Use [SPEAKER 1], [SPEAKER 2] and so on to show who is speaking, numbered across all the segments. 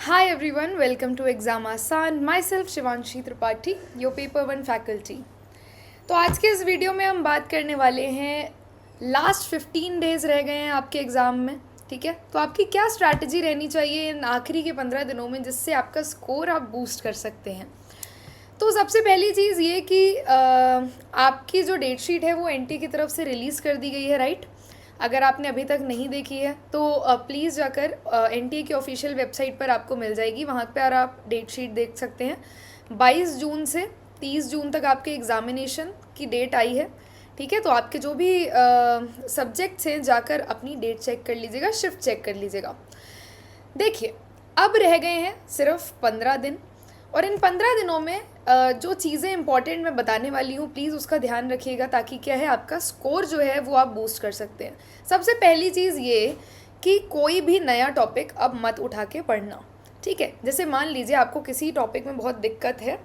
[SPEAKER 1] Hi everyone, welcome to Exam Asan. Myself Shivanshi Tripathi, your paper 1 faculty. तो आज के इस वीडियो में हम बात करने वाले हैं लास्ट 15 डेज़ रह गए हैं आपके एग्ज़ाम में, ठीक है। तो आपकी क्या स्ट्रैटेजी रहनी चाहिए इन आखिरी के 15 दिनों में जिससे आपका स्कोर आप बूस्ट कर सकते हैं। तो सबसे पहली चीज़ ये कि आपकी जो डेट शीट है वो एनटी की तरफ से रिलीज़ कर दी गई है, राइट। अगर आपने अभी तक नहीं देखी है तो प्लीज़ जाकर एनटीए की ऑफिशियल वेबसाइट पर आपको मिल जाएगी, वहाँ पर आप डेट शीट देख सकते हैं। 22 जून से 30 जून तक आपके एग्ज़ामिनेशन की डेट आई है, ठीक है। तो आपके जो भी सब्जेक्ट्स हैं जाकर अपनी डेट चेक कर लीजिएगा, शिफ्ट चेक कर लीजिएगा। देखिए, अब रह गए हैं सिर्फ 15 दिन, और इन 15 दिनों में जो चीज़ें इंपॉर्टेंट मैं बताने वाली हूँ प्लीज़ उसका ध्यान रखिएगा, ताकि क्या है आपका स्कोर जो है वो आप बूस्ट कर सकते हैं। सबसे पहली चीज़ ये कि कोई भी नया टॉपिक अब मत उठा के पढ़ना, ठीक है। जैसे मान लीजिए आपको किसी टॉपिक में बहुत दिक्कत है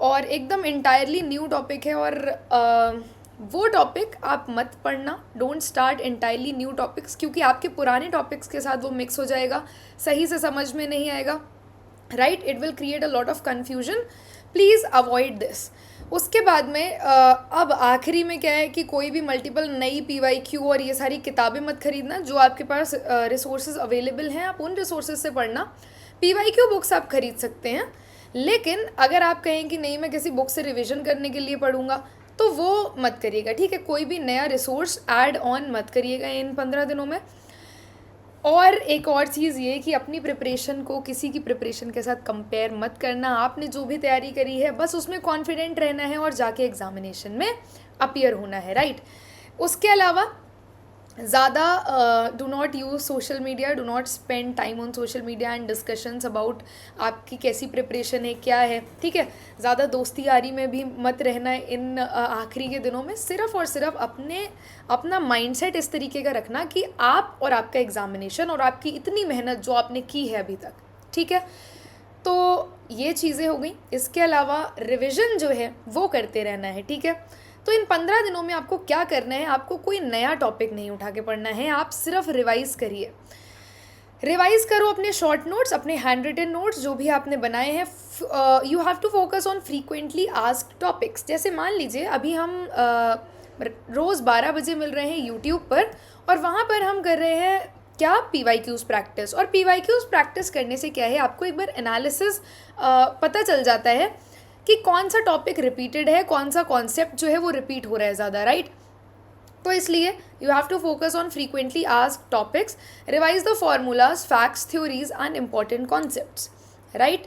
[SPEAKER 1] और एकदम इंटायरली न्यू टॉपिक है, और वो टॉपिक आप मत पढ़ना। Don't start entirely new topics, क्योंकि आपके पुराने टॉपिक्स के साथ वो मिक्स हो जाएगा, सही से समझ में नहीं आएगा, right. It will create a lot of confusion, please avoid this. उसके बाद में अब आखिरी में क्या है कि कोई भी मल्टीपल नई पीवाईक्यू और ये सारी किताबें मत खरीदना। जो आपके पास रिसोर्सेज अवेलेबल हैं आप उन रिसोर्सेज से पढ़ना। पीवाईक्यू बुक्स आप खरीद सकते हैं, लेकिन अगर आप कहें कि नहीं मैं किसी बुक से रिवीजन करने के लिए पढ़ूंगा तो वो मत करिएगा, ठीक है। कोई भी नया रिसोर्स ऐड ऑन मत करिएगा इन 15 दिनों में। और एक और चीज़ ये कि अपनी प्रिपरेशन को किसी की प्रिपरेशन के साथ कंपेयर मत करना। आपने जो भी तैयारी करी है बस उसमें कॉन्फिडेंट रहना है और जाके एग्जामिनेशन में अपीयर होना है, राइट। उसके अलावा ज़्यादा do not use social media, do not spend time on social media and discussions about आपकी कैसी प्रिपरेशन है, क्या है, ठीक है। ज़्यादा दोस्ती यारी में भी मत रहना है इन आखिरी के दिनों में। सिर्फ और सिर्फ अपना माइंडसेट इस तरीके का रखना कि आप और आपका एग्ज़ामिनेशन और आपकी इतनी मेहनत जो आपने की है अभी तक, ठीक है। तो ये चीज़ें हो गई। इसके अलावा रिविज़न जो है वो करते रहना है, ठीक है। तो इन 15 दिनों में आपको क्या करना है, आपको कोई नया टॉपिक नहीं उठा के पढ़ना है, आप सिर्फ रिवाइज़ करिए। रिवाइज़ करो अपने शॉर्ट नोट्स, अपने हैंड रिटन नोट्स जो भी आपने बनाए हैं। You have to focus on frequently asked topics. जैसे मान लीजिए अभी हम रोज़ 12 बजे मिल रहे हैं यूट्यूब पर, और वहाँ पर हम कर रहे हैं क्या, पीवाईक्यूज़ प्रैक्टिस। और पीवाईक्यूज़ प्रैक्टिस करने से क्या है आपको एक बार एनालिसिस पता चल जाता है कि कौन सा टॉपिक रिपीटेड है, कौन सा कॉन्सेप्ट जो है वो रिपीट हो रहा है ज़्यादा, राइट। तो इसलिए you have to focus on frequently asked topics, revise the formulas, facts, theories and important concepts, right.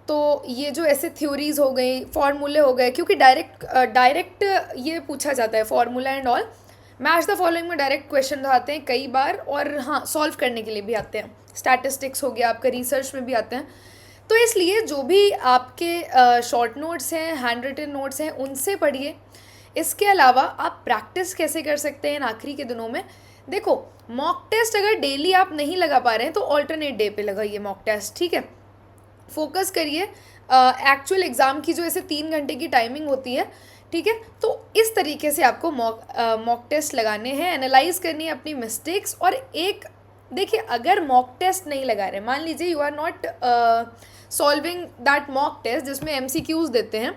[SPEAKER 1] तो ये जो ऐसे थ्योरीज हो गई, फॉर्मूले हो गए, क्योंकि डायरेक्ट ये पूछा जाता है formula and all. Match the following में डायरेक्ट क्वेश्चन आते हैं कई बार, और हाँ सॉल्व करने के लिए भी आते हैं। स्टैटिस्टिक्स हो गया आपका, रिसर्च में भी आते हैं। तो इसलिए जो भी आपके शॉर्ट नोट्स हैं, हैंड रिटन नोट्स हैं, उनसे पढ़िए। इसके अलावा आप प्रैक्टिस कैसे कर सकते हैं आखिरी के दिनों में, देखो मॉक टेस्ट अगर डेली आप नहीं लगा पा रहे हैं तो ऑल्टरनेट डे पे लगाइए मॉक टेस्ट, ठीक है। फोकस करिए एक्चुअल एग्ज़ाम की जो ऐसे 3 घंटे की टाइमिंग होती है, ठीक है। तो इस तरीके से आपको मॉक टेस्ट लगाने हैं, एनालाइज करनी है अपनी मिस्टेक्स। और एक देखिए, अगर मॉक टेस्ट नहीं लगा रहे, मान लीजिए you are not solving that mock test जिसमें एमसीक्यूज़ देते हैं,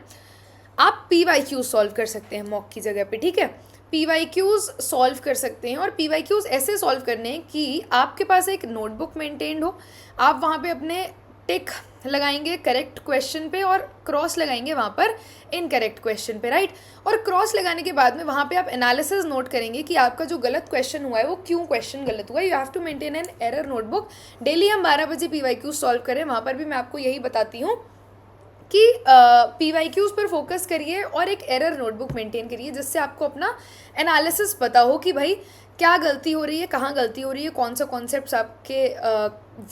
[SPEAKER 1] आप पीवाईक्यूज़ सॉल्व कर सकते हैं मॉक की जगह पे, ठीक है। पीवाईक्यूज़ सॉल्व कर सकते हैं, और पीवाईक्यूज़ ऐसे सॉल्व करने हैं कि आपके पास एक नोटबुक मेंटेन्ड हो, आप वहाँ पे अपने टिक लगाएंगे करेक्ट क्वेश्चन पे और क्रॉस लगाएंगे वहाँ पर इनकरेक्ट क्वेश्चन पे, राइट। और क्रॉस लगाने के बाद में वहाँ पे आप एनालिसिस नोट करेंगे कि आपका जो गलत क्वेश्चन हुआ है वो क्यों क्वेश्चन गलत हुआ है। You have to maintain an error notebook. Daily हम 12 बजे पीवाईक्यू सॉल्व करें, वहाँ पर भी मैं आपको यही बताती हूँ कि पीवाईक्यूज़ पर फोकस करिए और एक एरर नोटबुक मेंटेन करिए, जिससे आपको अपना एनालिसिस पता हो कि भाई क्या गलती हो रही है, कहाँ गलती हो रही है, कौन सा कॉन्सेप्ट्स आपके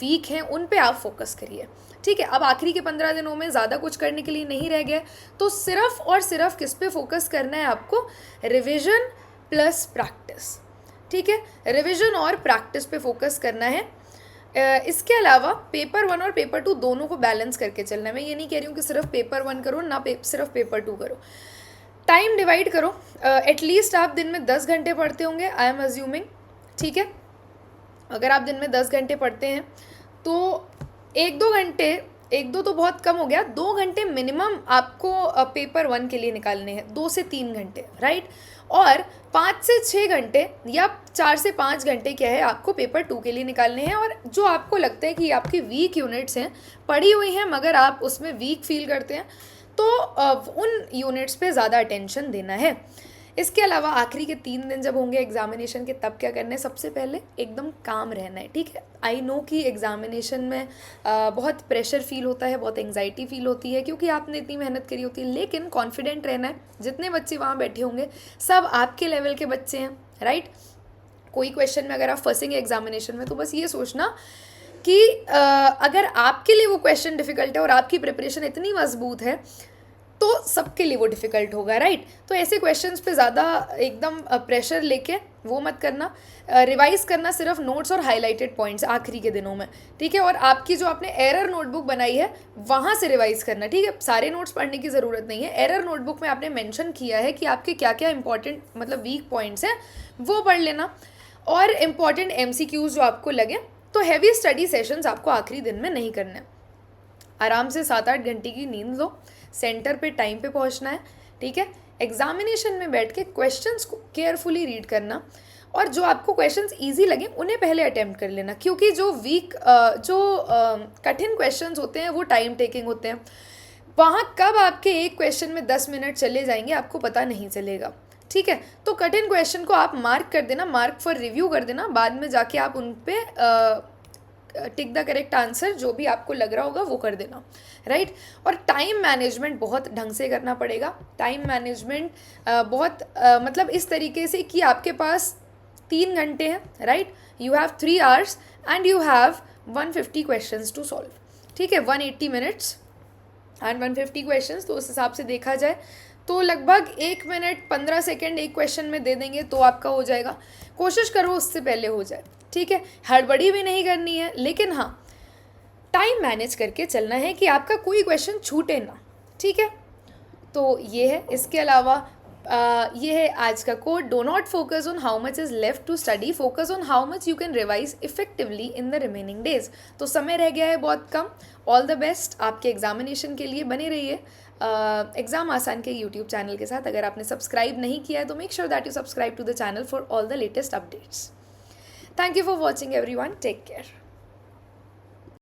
[SPEAKER 1] वीक हैं, उन पे आप फोकस करिए, ठीक है। अब आखिरी के 15 दिनों में ज़्यादा कुछ करने के लिए नहीं रह गया, तो सिर्फ और सिर्फ किस पे फोकस करना है आपको, रिविज़न प्लस प्रैक्टिस, ठीक है। रिविज़न और प्रैक्टिस पे फोकस करना है। इसके अलावा पेपर 1 और पेपर 2 दोनों को बैलेंस करके चलना है। मैं ये नहीं कह रही हूँ कि सिर्फ पेपर 1 करो ना सिर्फ पेपर 2 करो। टाइम डिवाइड करो। एटलीस्ट आप दिन में 10 घंटे पढ़ते होंगे, आई एम अज्यूमिंग, ठीक है। अगर आप दिन में 10 घंटे पढ़ते हैं तो एक दो घंटे, एक दो तो बहुत कम हो गया, 2 घंटे मिनिमम आपको पेपर 1 के लिए निकालने हैं, 2 से 3 घंटे, राइट। और 5 से 6 घंटे या 4 से 5 घंटे क्या है आपको पेपर 2 के लिए निकालने हैं। और जो आपको लगता है कि आपकी वीक यूनिट्स हैं, पढ़ी हुई हैं मगर आप उसमें वीक फील करते हैं, तो उन यूनिट्स पे ज़्यादा अटेंशन देना है। इसके अलावा आखिरी के 3 दिन जब होंगे एग्जामिनेशन के, तब क्या करना है, सबसे पहले एकदम काम रहना है, ठीक है। आई नो कि एग्जामिनेशन में बहुत प्रेशर फील होता है, बहुत एंग्जाइटी फील होती है, क्योंकि आपने इतनी मेहनत करी होती है, लेकिन कॉन्फिडेंट रहना है। जितने बच्चे वहाँ बैठे होंगे सब आपके लेवल के बच्चे हैं, राइट। कोई क्वेश्चन में अगर आप फंसेंगे एग्जामिनेशन में, तो बस ये सोचना कि अगर आपके लिए वो क्वेश्चन डिफ़िकल्ट है और आपकी प्रिपरेशन इतनी मजबूत है, तो सबके लिए वो डिफ़िकल्ट होगा, राइट। तो ऐसे क्वेश्चंस पे ज़्यादा एकदम प्रेशर लेके वो मत करना। रिवाइज़ करना सिर्फ नोट्स और हाईलाइटेड पॉइंट्स आखिरी के दिनों में, ठीक है। और आपकी जो आपने एरर नोटबुक बनाई है वहाँ से रिवाइज़ करना, ठीक है। सारे नोट्स पढ़ने की ज़रूरत नहीं है। एरर नोटबुक में आपने मेंशन किया है कि आपके क्या क्या इंपॉर्टेंट मतलब वीक पॉइंट्स हैं, वो पढ़ लेना। और इम्पॉर्टेंट MCQs जो आपको लगे, तो हैवी स्टडी सेशंस आपको आखिरी दिन में नहीं करने। आराम से 7-8 घंटे की नींद लो, सेंटर पे टाइम पे पहुंचना है, ठीक है। एग्जामिनेशन में बैठ के क्वेश्चंस को केयरफुली रीड करना, और जो आपको क्वेश्चंस इजी लगे उन्हें पहले अटेम्प्ट कर लेना, क्योंकि जो कठिन क्वेश्चंस होते हैं वो टाइम टेकिंग होते हैं। वहाँ कब आपके एक क्वेश्चन में 10 मिनट चले जाएंगे आपको पता नहीं चलेगा, ठीक है। तो कठिन क्वेश्चन को आप मार्क कर देना, मार्क फॉर रिव्यू कर देना, बाद में जाके आप उन पे टिक द करेक्ट आंसर जो भी आपको लग रहा होगा वो कर देना, राइट। और टाइम मैनेजमेंट बहुत ढंग से करना पड़ेगा। टाइम मैनेजमेंट बहुत मतलब इस तरीके से कि आपके पास 3 घंटे हैं, right. You have 3 hours and you have 150 questions to solve, ठीक है। 180 minutes एंड 150 क्वेश्चंस, तो उस हिसाब से देखा जाए तो लगभग 1 मिनट 15 सेकेंड एक क्वेश्चन में दे देंगे तो आपका हो जाएगा। कोशिश करो उससे पहले हो जाए, ठीक है। हड़बड़ी भी नहीं करनी है, लेकिन हाँ टाइम मैनेज करके चलना है कि आपका कोई क्वेश्चन छूटे ना, ठीक है। तो ये है। इसके अलावा ये है आज का code, do not focus on how much is left to study, focus on how much you can revise effectively in the remaining days. तो समय रह गया है बहुत कम। ऑल द बेस्ट आपके एग्जामिनेशन के लिए, बने रहिए एग्ज़ाम आसान के यूट्यूब चैनल के साथ। अगर आपने सब्सक्राइब नहीं किया है तो make sure that you subscribe to the channel for all the latest updates. Thank you for watching everyone. Take care.